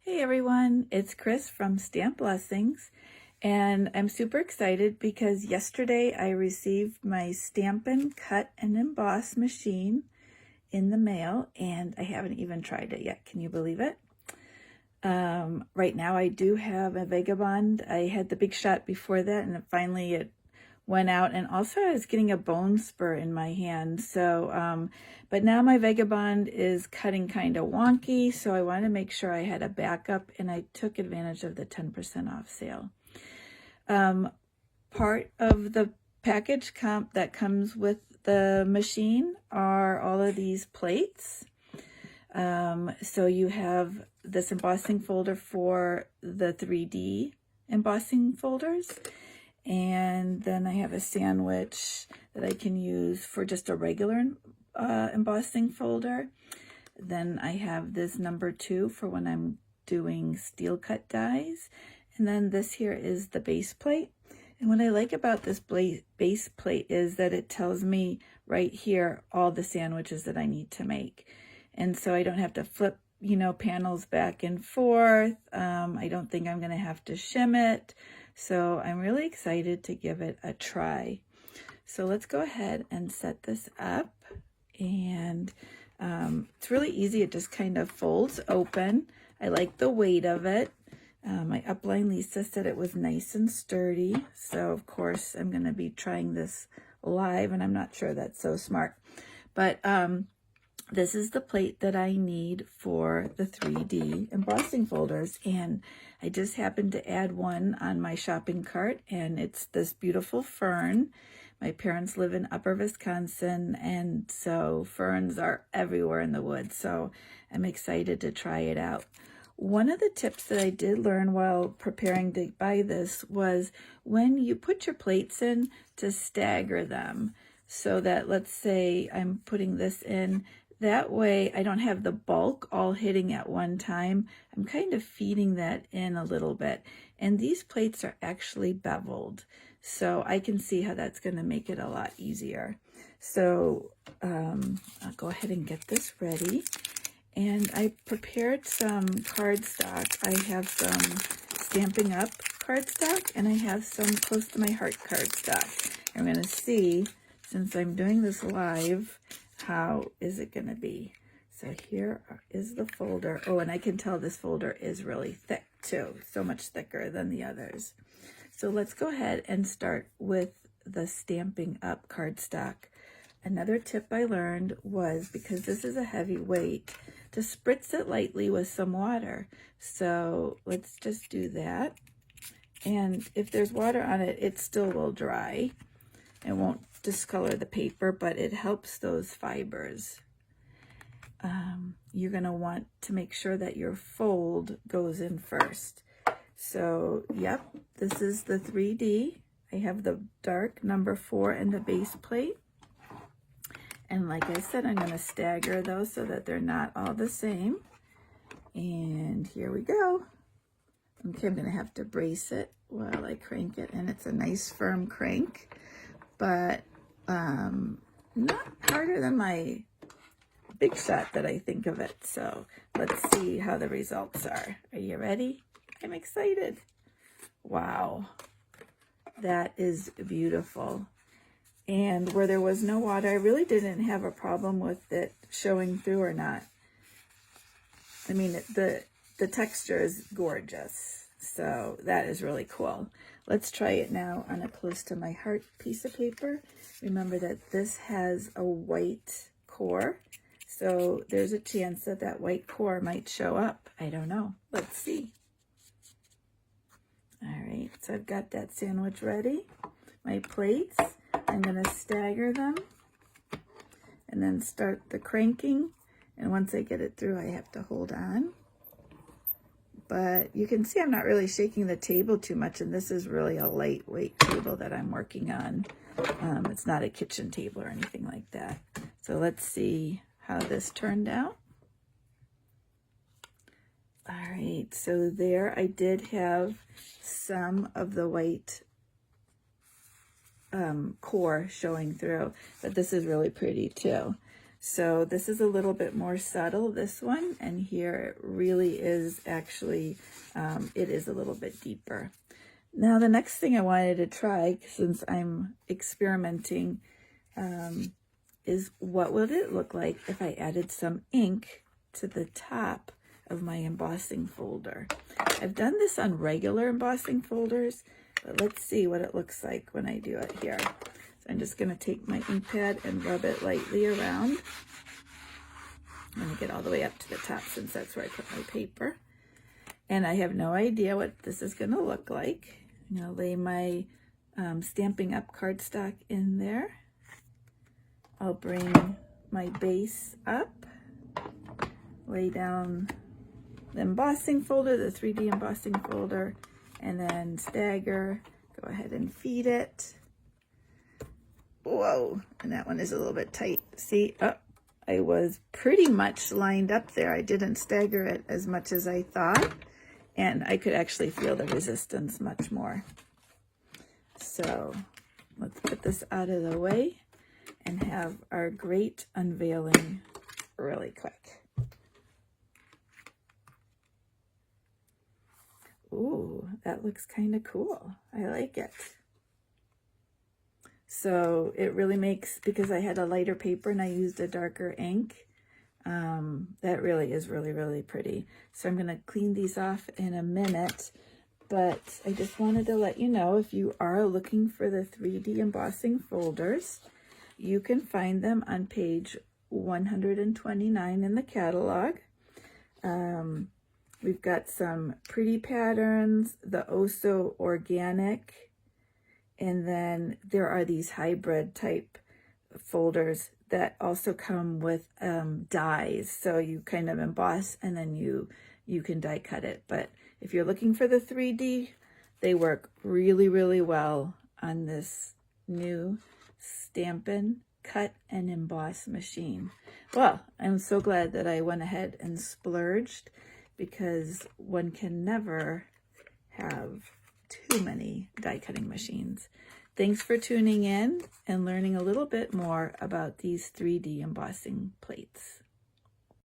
Hey everyone, it's Chris from Stamp Blessings, and I'm super excited because yesterday I received my Stampin' Cut and Emboss machine in the mail, and I haven't even tried it yet. Can you believe it? Right now I do have a Vagabond. I had the Big Shot before that, and finally it went out, and also I was getting a bone spur in my hand. So but now my Vagabond is cutting kind of wonky, so I wanted to make sure I had a backup, and I took advantage of the 10% off sale. Part of the package that comes with the machine are all of these plates. So you have this embossing folder for the 3D embossing folders. And then I have a sandwich that I can use for just a regular embossing folder. Then I have this number 2 for when I'm doing steel cut dies. And then this here is the base plate. And what I like about this base plate is that it tells me right here all the sandwiches that I need to make. And so I don't have to flip, panels back and forth. I don't think I'm going to have to shim it. So I'm really excited to give it a try. So let's go ahead and set this up. And it's really easy. It just kind of folds open. I like the weight of it. My upline Lisa said it was nice and sturdy. So of course I'm going to be trying this live, and I'm not sure that's so smart. But this is the plate that I need for the 3D embossing folders, and I just happened to add one on my shopping cart, and it's this beautiful fern. My parents live in Upper Wisconsin, and so ferns are everywhere in the woods, so I'm excited to try it out. One of the tips that I did learn while preparing to buy this was when you put your plates in, to stagger them, so that, let's say I'm putting this in, that way I don't have the bulk all hitting at one time. I'm kind of feeding that in a little bit. And these plates are actually beveled, so I can see how that's going to make it a lot easier. So I'll go ahead and get this ready. And I prepared some cardstock. I have some Stampin' Up cardstock, and I have some Close to My Heart cardstock. I'm going to see, since I'm doing this live, how is it going to be. So here is the folder. Oh, and I can tell this folder is really thick too, so much thicker than the others. So let's go ahead and start with the Stampin' Up cardstock. Another tip I learned was, because this is a heavy weight, to spritz it lightly with some water. So let's just do that. And if there's water on it, it still will dry. It won't discolor the paper, but it helps those fibers. You're going to want to make sure that your fold goes in first. So, yep, this is the 3D. I have the dark number 4 in the base plate. And like I said, I'm going to stagger those so that they're not all the same. And here we go. Okay, I'm going to have to brace it while I crank it. And it's a nice firm crank, but not harder than my Big Shot that I think of it. So let's see how the results are. Are you ready? I'm excited. Wow, that is beautiful. And where there was no water, I really didn't have a problem with it showing through or not. I mean, the texture is gorgeous. So that is really cool. Let's try it now on a Close to My Heart piece of paper. Remember that this has a white core, so there's a chance that that white core might show up. I don't know. Let's see. All right, so I've got that sandwich ready. My plates, I'm going to stagger them and then start the cranking. And once I get it through, I have to hold on. But you can see I'm not really shaking the table too much, and this is really a lightweight table that I'm working on. It's not a kitchen table or anything like that. So let's see how this turned out. All right, so there I did have some of the white core showing through, but this is really pretty too. So this is a little bit more subtle, this one, and here it really is actually, it is a little bit deeper. Now the next thing I wanted to try, since I'm experimenting, is what would it look like if I added some ink to the top of my embossing folder. I've done this on regular embossing folders, but let's see what it looks like when I do it here. So I'm just going to take my ink pad and rub it lightly around. I'm going to get all the way up to the top since that's where I put my paper. And I have no idea what this is going to look like. I'm going to lay my Stampin' Up cardstock in there. I'll bring my base up, lay down the embossing folder, the 3D embossing folder, and then stagger, go ahead and feed it. Whoa, and that one is a little bit tight. See, oh, I was pretty much lined up there. I didn't stagger it as much as I thought, and I could actually feel the resistance much more. So let's put this out of the way and have our great unveiling really quick. Ooh, that looks kind of cool. I like it. So it really makes, because I had a lighter paper and I used a darker ink, that really is really pretty. So I'm going to clean these off in a minute, but I just wanted to let you know, if you are looking for the 3D embossing folders, you can find them on page 129 in the catalog. We've got some pretty patterns, the Oh-So Organic, and then there are these hybrid type folders that also come with dies. So you kind of emboss and then you can die cut it. But if you're looking for the 3D, they work really well on this new Stampin' Cut and Emboss machine. Well, I'm so glad that I went ahead and splurged, because one can never have too many die cutting machines. Thanks for tuning in and learning a little bit more about these 3D embossing plates.